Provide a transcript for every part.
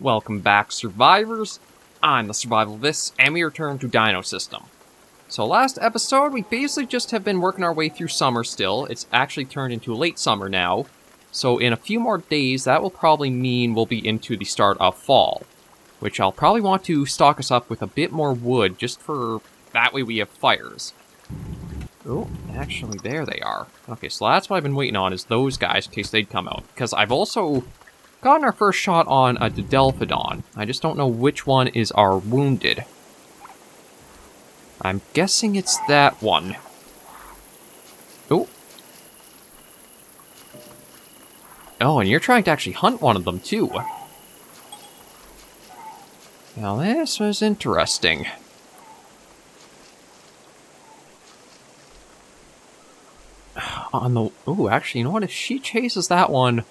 Welcome back, survivors. I'm the SurvivalVis, and we return to Dinosystem. So last episode, we basically just have been working our way through summer still. It's actually turned into late summer now. So in a few more days, that will probably mean we'll be into the start of fall. Which I'll probably want to stock us up with a bit more wood, just for that way we have fires. Oh, actually, there they are. Okay, so that's what I've been waiting on, is those guys, in case they'd come out. Because I've also gotten our first shot on a Didelphodon. I just don't know which one is our wounded. I'm guessing it's that one. Oh. Oh, and you're trying to actually hunt one of them, too. Now, this was interesting. On the... Ooh, actually, you know what? If she chases that one...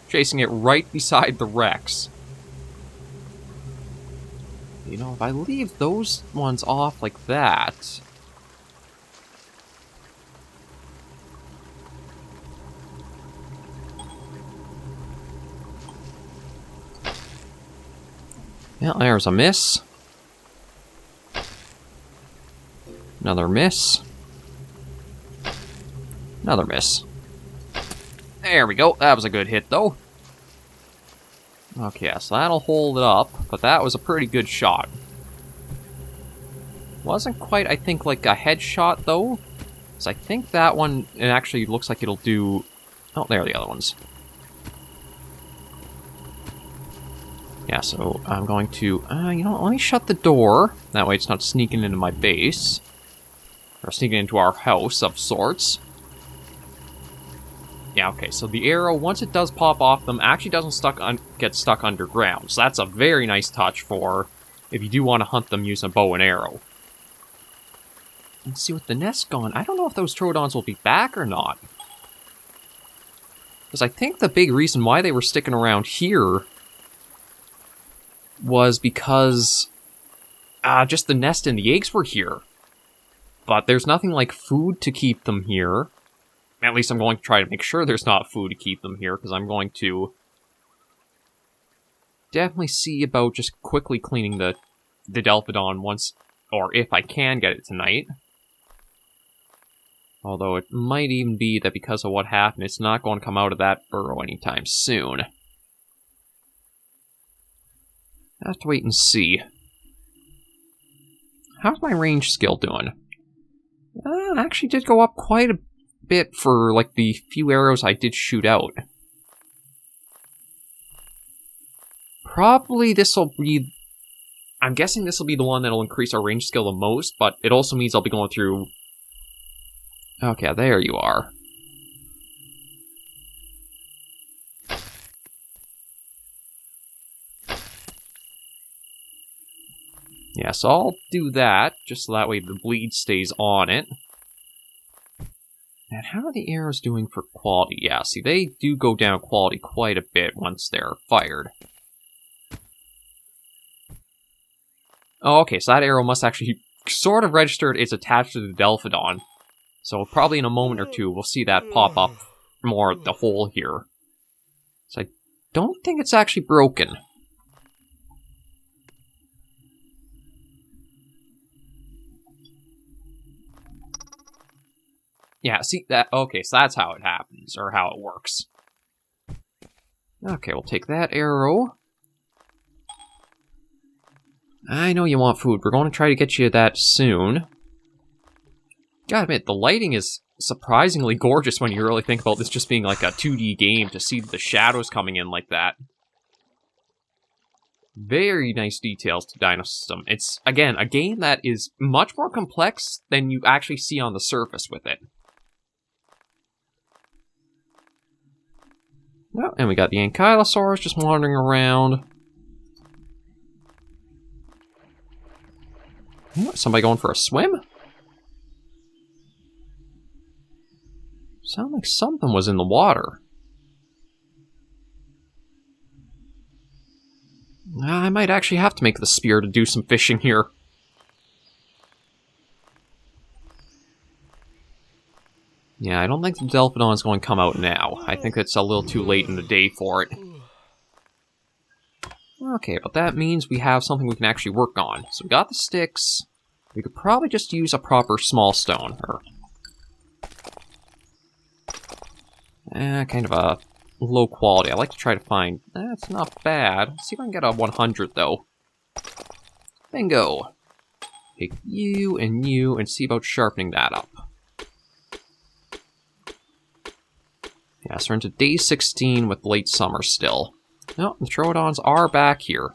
chasing it right beside the Rex. You know, if I leave those ones off like that... Yeah, there's a miss. Another miss. Another miss. There we go. That was a good hit, though. Okay, so that'll hold it up, but that was a pretty good shot. Wasn't quite, I think, like a headshot, though. So I think that one, it actually looks like it'll do... Oh, there are the other ones. Yeah, so I'm going to... you know what, let me shut the door. That way it's not sneaking into my base. Or sneaking into our house, of sorts. Yeah, okay, so the arrow, once it does pop off them, actually doesn't get stuck underground. So that's a very nice touch for if you do want to hunt them using a bow and arrow. Let's see, with the nest gone, I don't know if those Troodons will be back or not. Because I think the big reason why they were sticking around here was because just the nest and the eggs were here. But there's nothing like food to keep them here. At least I'm going to try to make sure there's not food to keep them here, because I'm going to definitely see about just quickly cleaning the Didelphodon once, or if I can get it tonight. Although it might even be that because of what happened, it's not going to come out of that burrow anytime soon. I have to wait and see. How's my range skill doing? Actually did go up quite a bit for, like, the few arrows I did shoot out. Probably this'll be... I'm guessing this'll be the one that'll increase our range skill the most, but it also means I'll be going through... Okay, there you are. Yeah, so I'll do that, just so that way the bleed stays on it. And how are the arrows doing for quality? Yeah, see, they do go down quality quite a bit once they're fired. Oh, okay, so that arrow must actually sort of registered it's attached to the Didelphodon. So probably in a moment or two, we'll see that pop up more at the hole here. So I don't think it's actually broken. Yeah, see, that, okay, so that's how it happens, or how it works. Okay, we'll take that arrow. I know you want food, we're going to try to get you that soon. Gotta admit, the lighting is surprisingly gorgeous when you really think about this just being like a 2D game, to see the shadows coming in like that. Very nice details to Dinosystem. It's, again, a game that is much more complex than you actually see on the surface with it. Oh, and we got the Ankylosaurus just wandering around. What, somebody going for a swim? Sound like something was in the water. I might actually have to make the spear to do some fishing here. Yeah, I don't think the Didelphodon is going to come out now. I think it's a little too late in the day for it. Okay, but that means we have something we can actually work on. So we got the sticks. We could probably just use a proper small stone. Or, kind of a low quality. I like to try to find... That's not bad. Let's see if I can get a 100, though. Bingo. Take you, and see about sharpening that up. Yeah, so we're into day 16 with late summer still. No, the Troodons are back here.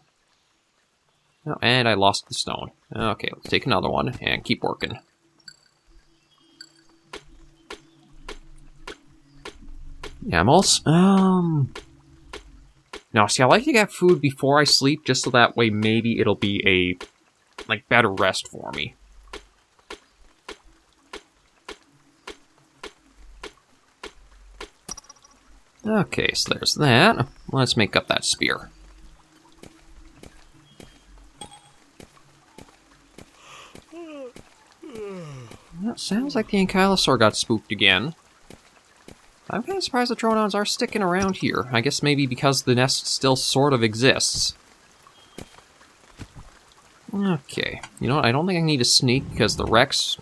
Oh, and I lost the stone. Okay, let's take another one and keep working. Yeah, I'm also... Now, see, I like to get food before I sleep, just so that way maybe it'll be a, like, better rest for me. Okay, so there's that. Let's make up that spear. Well, sounds like the Ankylosaur got spooked again. I'm kind of surprised the Troodons are sticking around here. I guess maybe because the nest still sort of exists. Okay. You know what? I don't think I need to sneak because the Rex...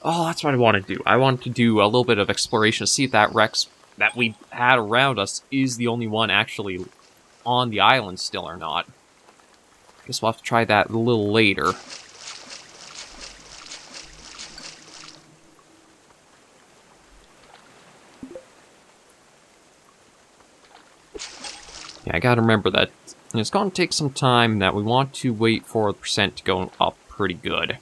Oh, that's what I want to do. I want to do a little bit of exploration to see if that Rex that we had around us is the only one actually on the island still or not. Guess we'll have to try that a little later. Yeah, I gotta remember that it's gonna take some time, that we want to wait for the percent to go up pretty good.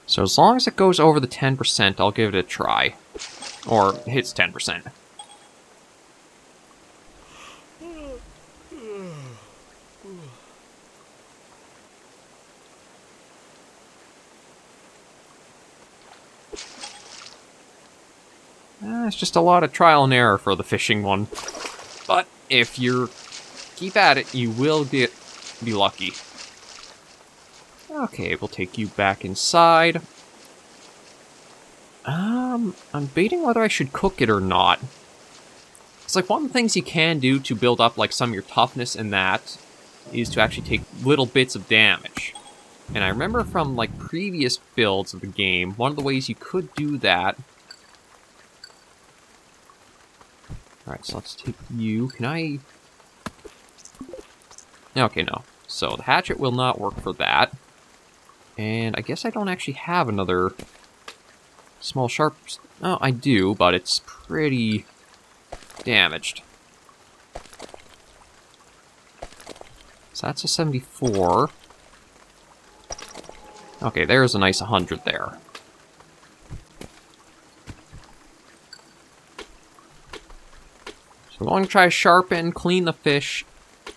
So as long as it goes over the 10%, I'll give it a try. Or hits 10%. It's just a lot of trial and error for the fishing one. But if you keep at it, you will be lucky. Okay, we'll take you back inside. I'm debating whether I should cook it or not. It's like one of the things you can do to build up like some of your toughness in that is to actually take little bits of damage. And I remember from like previous builds of the game, one of the ways you could do that. Alright, so let's take you. Can I... Okay, no. So the hatchet will not work for that. And I guess I don't actually have another small sharp... Oh, I do, but it's pretty damaged. So that's a 74. Okay, there's a nice 100 there. So I'm going to try to sharpen, clean the fish.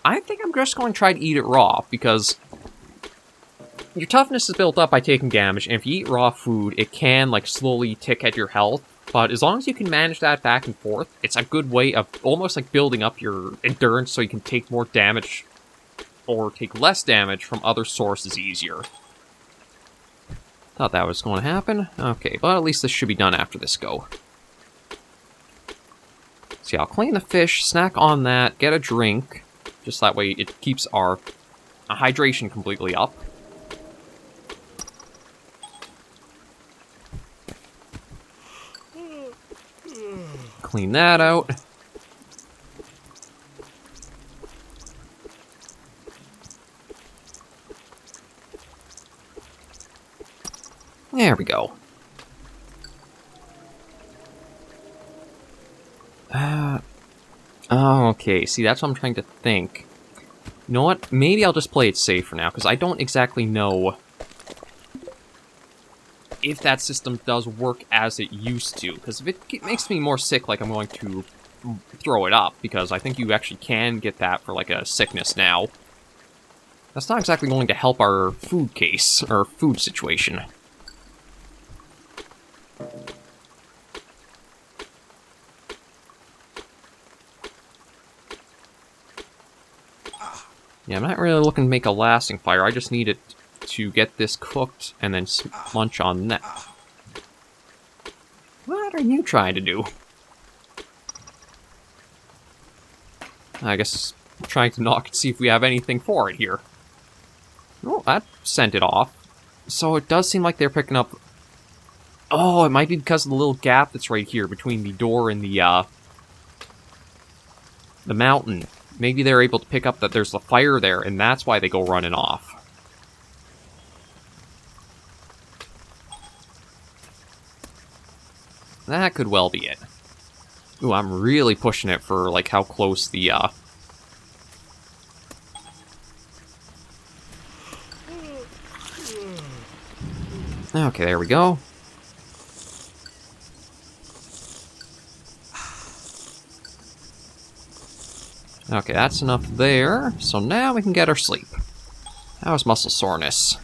I think I'm just going to try to eat it raw, because your toughness is built up by taking damage, and if you eat raw food, it can, like, slowly tick at your health. But as long as you can manage that back and forth, it's a good way of almost, like, building up your endurance so you can take more damage, or take less damage from other sources easier. Thought that was going to happen. Okay, but at least this should be done after this go. See, I'll clean the fish, snack on that, get a drink. Just that way it keeps our hydration completely up. Clean that out. There we go. Oh, okay. See, that's what I'm trying to think. You know what? Maybe I'll just play it safe for now, because I don't exactly know if that system does work as it used to. Because if it makes me more sick, like, I'm going to throw it up, because I think you actually can get that for, like, a sickness now. That's not exactly going to help our food case, or food situation. Yeah, I'm not really looking to make a lasting fire, I just need it to get this cooked and then munch on that. What are you trying to do? I guess I'm trying to knock and see if we have anything for it here. Oh, that sent it off. So it does seem like they're picking up... Oh, it might be because of the little gap that's right here between the door and the mountain. Maybe they're able to pick up that there's a fire there, and that's why they go running off. That could well be it. Ooh, I'm really pushing it for, like, how close the, Okay, there we go. Okay, that's enough there. So now we can get our sleep. How's muscle soreness?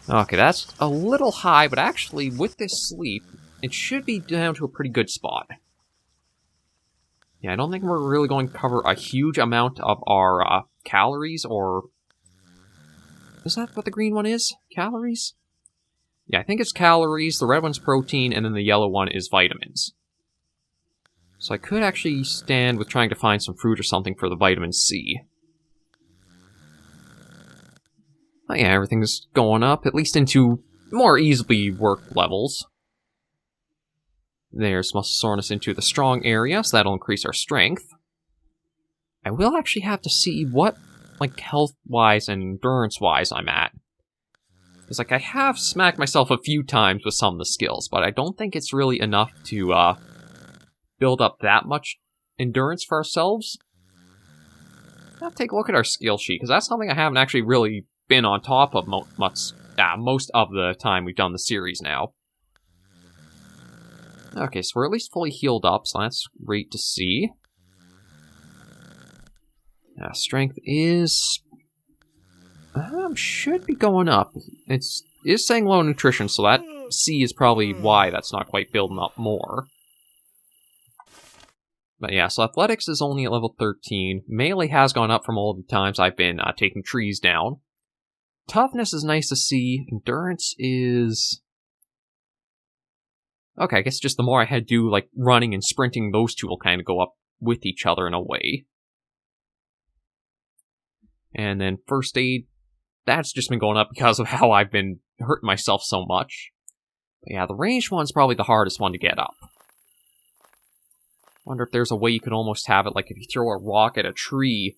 Okay, that's a little high, but actually, with this sleep, it should be down to a pretty good spot. Yeah, I don't think we're really going to cover a huge amount of our calories, or... Is that what the green one is? Calories? Yeah, I think it's calories, the red one's protein, and then the yellow one is vitamins. So I could actually stand with trying to find some fruit or something for the vitamin C. Oh yeah, everything's going up, at least into more easily worked levels. There's muscle soreness into the strong area, so that'll increase our strength. I will actually have to see what, like, health-wise and endurance-wise I'm at. Because, like, I have smacked myself a few times with some of the skills, but I don't think it's really enough to, build up that much endurance for ourselves. I'll have to take a look at our skill sheet, because that's something I haven't actually really been on top of most of the time we've done the series now. Okay, so we're at least fully healed up, so that's great to see. Strength is... should be going up. It is saying low nutrition, so that C is probably why that's not quite building up more. But yeah, so athletics is only at level 13. Melee has gone up from all the times I've been taking trees down. Toughness is nice to see. Endurance is... Okay, I guess just the more I had to do, like, running and sprinting, those two will kind of go up with each other in a way. And then first aid, that's just been going up because of how I've been hurting myself so much. But yeah, the ranged one's probably the hardest one to get up. Wonder if there's a way you could almost have it, like if you throw a rock at a tree,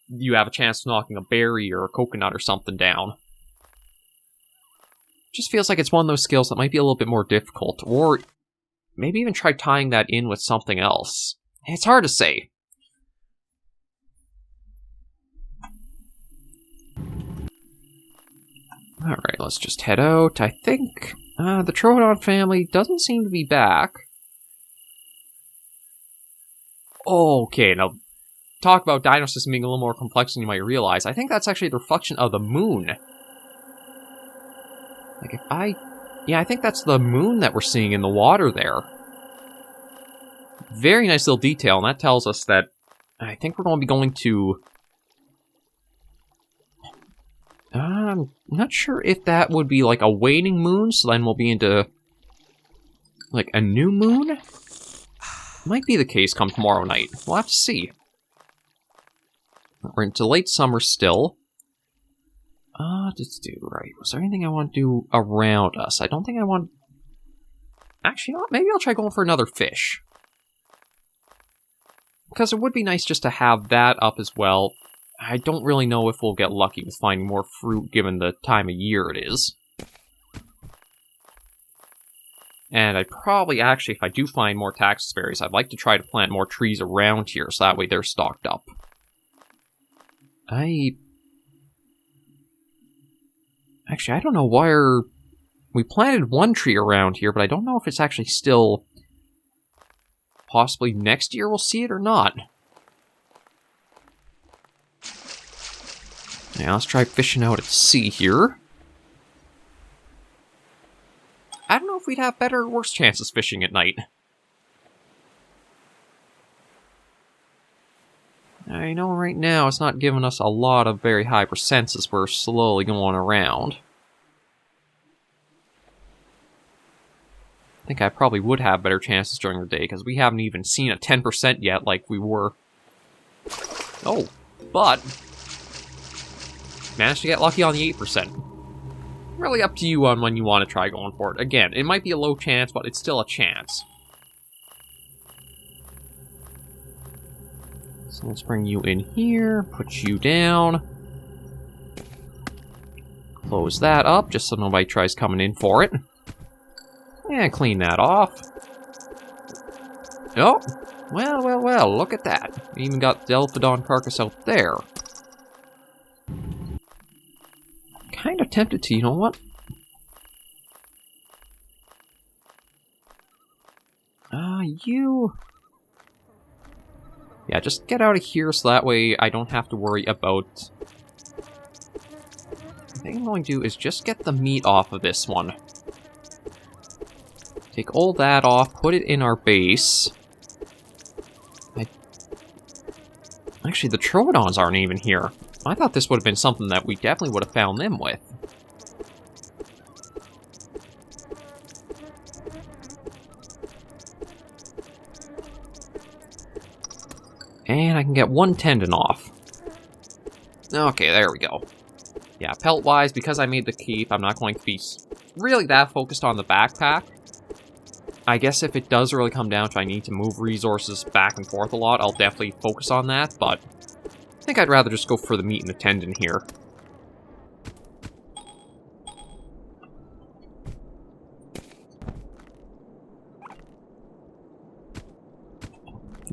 you have a chance of knocking a berry or a coconut or something down. Just feels like it's one of those skills that might be a little bit more difficult, or maybe even try tying that in with something else. It's hard to say. Alright, let's just head out. I think the Troodon family doesn't seem to be back. Okay, now, talk about Dinosystem being a little more complex than you might realize. I think that's actually the reflection of the moon. Like, if I... Yeah, I think that's the moon that we're seeing in the water there. Very nice little detail, and that tells us that I think we're going to be going to... I'm not sure if that would be like a waning moon, so then we'll be into like a new moon? Might be the case come tomorrow night. We'll have to see. We're into late summer still. Just do right. Was there anything I want to do around us? I don't think I want... Actually, you know what? Maybe I'll try going for another fish. Because it would be nice just to have that up as well. I don't really know if we'll get lucky with finding more fruit given the time of year it is. And I'd probably, actually, if I do find more taxus berries, I'd like to try to plant more trees around here, so that way they're stocked up. Actually, I don't know where... We planted one tree around here, but I don't know if it's actually still... Possibly next year we'll see it or not. Yeah, let's try fishing out at sea here. I don't know if we'd have better or worse chances fishing at night. I know right now it's not giving us a lot of very high percents as we're slowly going around. I think I probably would have better chances during the day, because we haven't even seen a 10% yet like we were. Oh, but managed to get lucky on the 8%. Really up to you on when you want to try going for it. Again, it might be a low chance, but it's still a chance. So let's bring you in here, put you down. Close that up, just so nobody tries coming in for it. And clean that off. Oh, well, look at that. We even got the Delphodon carcass out there. Kind of tempted to, you know what? You... Yeah, just get out of here so that way I don't have to worry about... The thing I'm going to do is just get the meat off of this one. Take all that off, put it in our base. Actually, the Troodons aren't even here. I thought this would have been something that we definitely would have found them with. And I can get one tendon off. Okay, there we go. Yeah, pelt-wise, because I made the keep, I'm not going to be really that focused on the backpack. I guess if it does really come down to I need to move resources back and forth a lot, I'll definitely focus on that, but I think I'd rather just go for the meat and the tendon here.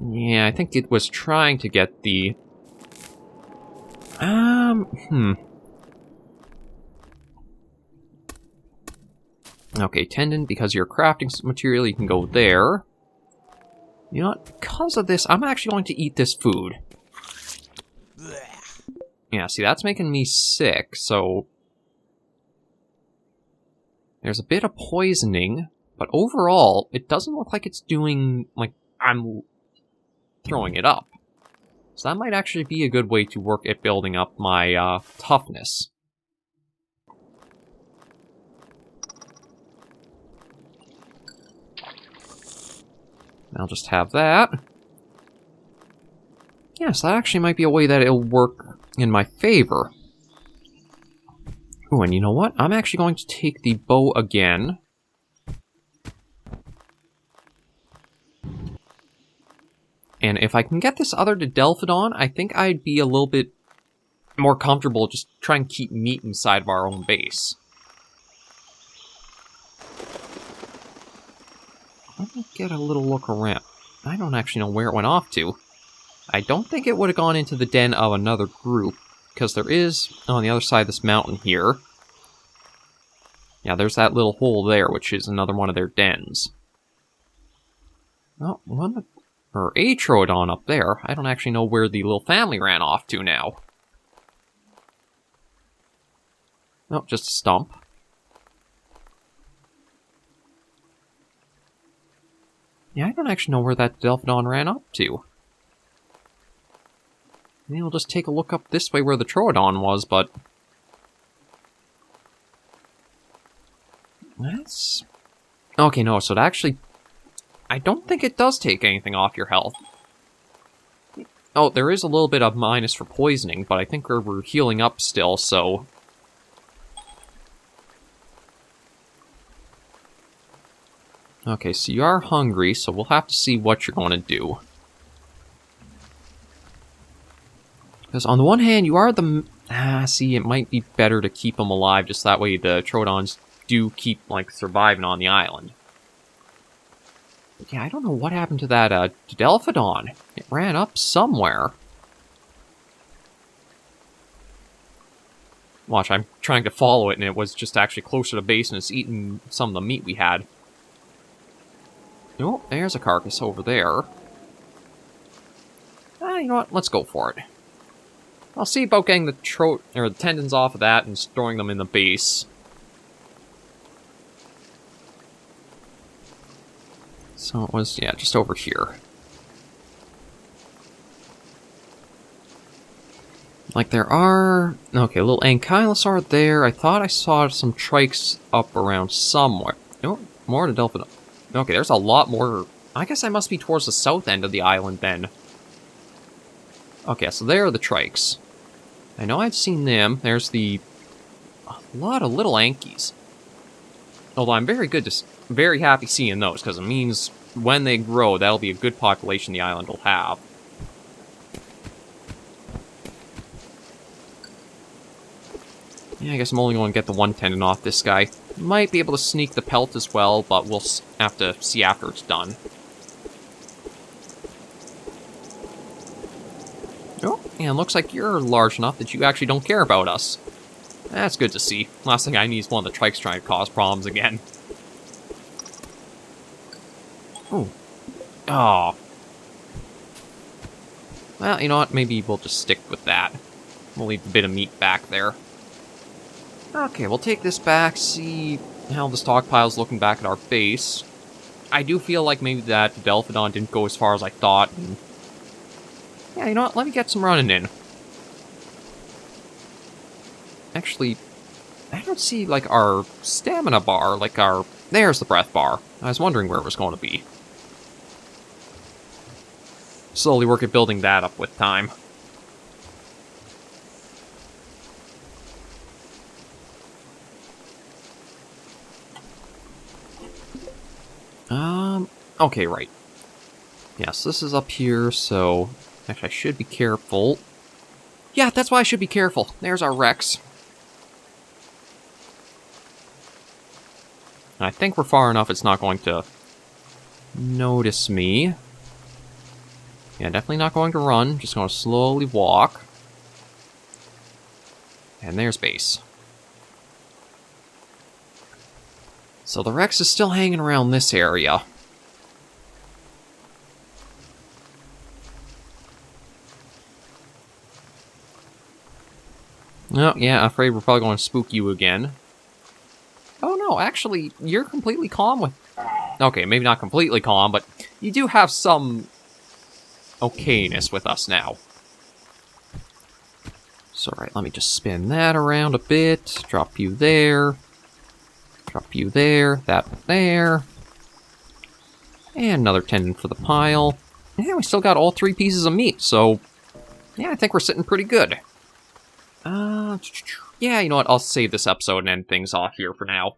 Yeah, I think it was trying to get the... Okay, tendon, because you're crafting material, you can go there. You know what? Because of this, I'm actually going to eat this food. Yeah, see, that's making me sick, so... There's a bit of poisoning, but overall, it doesn't look like it's doing, like, I'm throwing it up. So that might actually be a good way to work at building up my toughness. I'll just have that. Yes, that actually might be a way that it'll work in my favor. Ooh, and you know what? I'm actually going to take the bow again. And if I can get this other to Delphodon, I think I'd be a little bit more comfortable just trying to keep meat inside of our own base. Let me get a little look around. I don't actually know where it went off to. I don't think it would have gone into the den of another group, because there is, on the other side of this mountain here. Yeah, there's that little hole there, which is another one of their dens. Oh, one or a Troodon up there. I don't actually know where the little family ran off to now. Oh, just a stump. Yeah, I don't actually know where that Delphodon ran up to. Maybe we'll just take a look up this way where the Troodon was, but... That's... Okay, no, so it actually... I don't think it does take anything off your health. Oh, there is a little bit of minus for poisoning, but I think we're healing up still, so... Okay, so you are hungry, so we'll have to see what you're going to do. Because on the one hand, you are the... see, it might be better to keep them alive, just that way the Troodons do keep, like, surviving on the island. But yeah, I don't know what happened to that, Delphodon. It ran up somewhere. Watch, I'm trying to follow it, and it was just actually closer to base, and it's eating some of the meat we had. Oh, there's a carcass over there. You know what? Let's go for it. I'll see about getting the tendons off of that and storing them in the base. So it was, yeah, just over here. Like there are... Okay, a little ankylosaur there. I thought I saw some trikes up around somewhere. Oh, more Adelphidon. Okay, there's a lot more. I guess I must be towards the south end of the island then. Okay, so there are the trikes. I know I've seen them. There's a lot of little Ankies. Although I'm very happy seeing those, because it means when they grow, that'll be a good population the island will have. Yeah, I guess I'm only going to get the one tendon off this guy. Might be able to sneak the pelt as well, but we'll have to see after it's done. Oh, and looks like you're large enough that you actually don't care about us. That's good to see. Last thing I need is one of the trikes trying to cause problems again. Ooh. Oh. Well, you know what? Maybe we'll just stick with that. We'll leave a bit of meat back there. Okay, we'll take this back, see how the stockpile's looking back at our base. I do feel like maybe that Delphodon didn't go as far as I thought. And yeah, you know what? Let me get some running in. Actually, I don't see, like, our stamina bar, like our... There's the breath bar. I was wondering where it was going to be. Slowly work at building that up with time. Okay, right. Yes, this is up here, so... Actually, I should be careful. Yeah, that's why I should be careful. There's our Rex. I think we're far enough it's not going to notice me. Yeah, definitely not going to run. Just going to slowly walk. And there's base. So the Rex is still hanging around this area. Oh, yeah, I'm afraid we're probably going to spook you again. Oh no, actually, you're completely calm with... Okay, maybe not completely calm, but you do have some okayness with us now. So, right, let me just spin that around a bit. Drop you there. Drop you there. That there. And another tendon for the pile. Yeah, we still got all 3 pieces of meat, so... Yeah, I think we're sitting pretty good. Yeah, you know what, I'll save this episode and end things off here for now.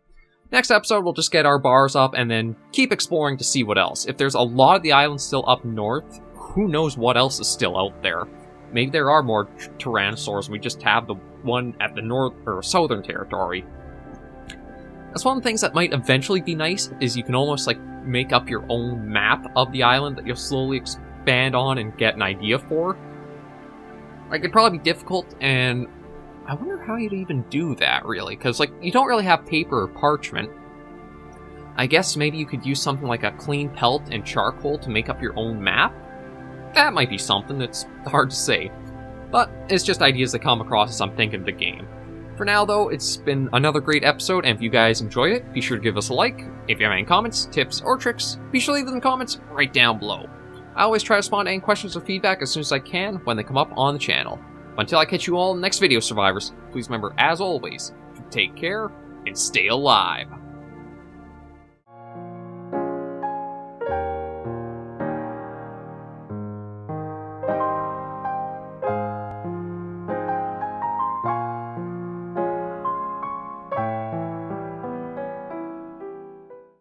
Next episode, we'll just get our bars up and then keep exploring to see what else. If there's a lot of the island still up north, who knows what else is still out there. Maybe there are more Tyrannosaurs and we just have the one at the north or southern territory. That's one of the things that might eventually be nice, is you can almost like make up your own map of the island that you'll slowly expand on and get an idea for. Like, it'd probably be difficult, and I wonder how you'd even do that, really, because, like, you don't really have paper or parchment. I guess maybe you could use something like a clean pelt and charcoal to make up your own map? That might be something that's hard to say. But it's just ideas that come across as I'm thinking of the game. For now, though, it's been another great episode, and if you guys enjoyed it, be sure to give us a like. If you have any comments, tips, or tricks, be sure to leave them in the comments right down below. I always try to respond to any questions or feedback as soon as I can when they come up on the channel. Until I catch you all in the next video, survivors, please remember, as always, to take care and stay alive.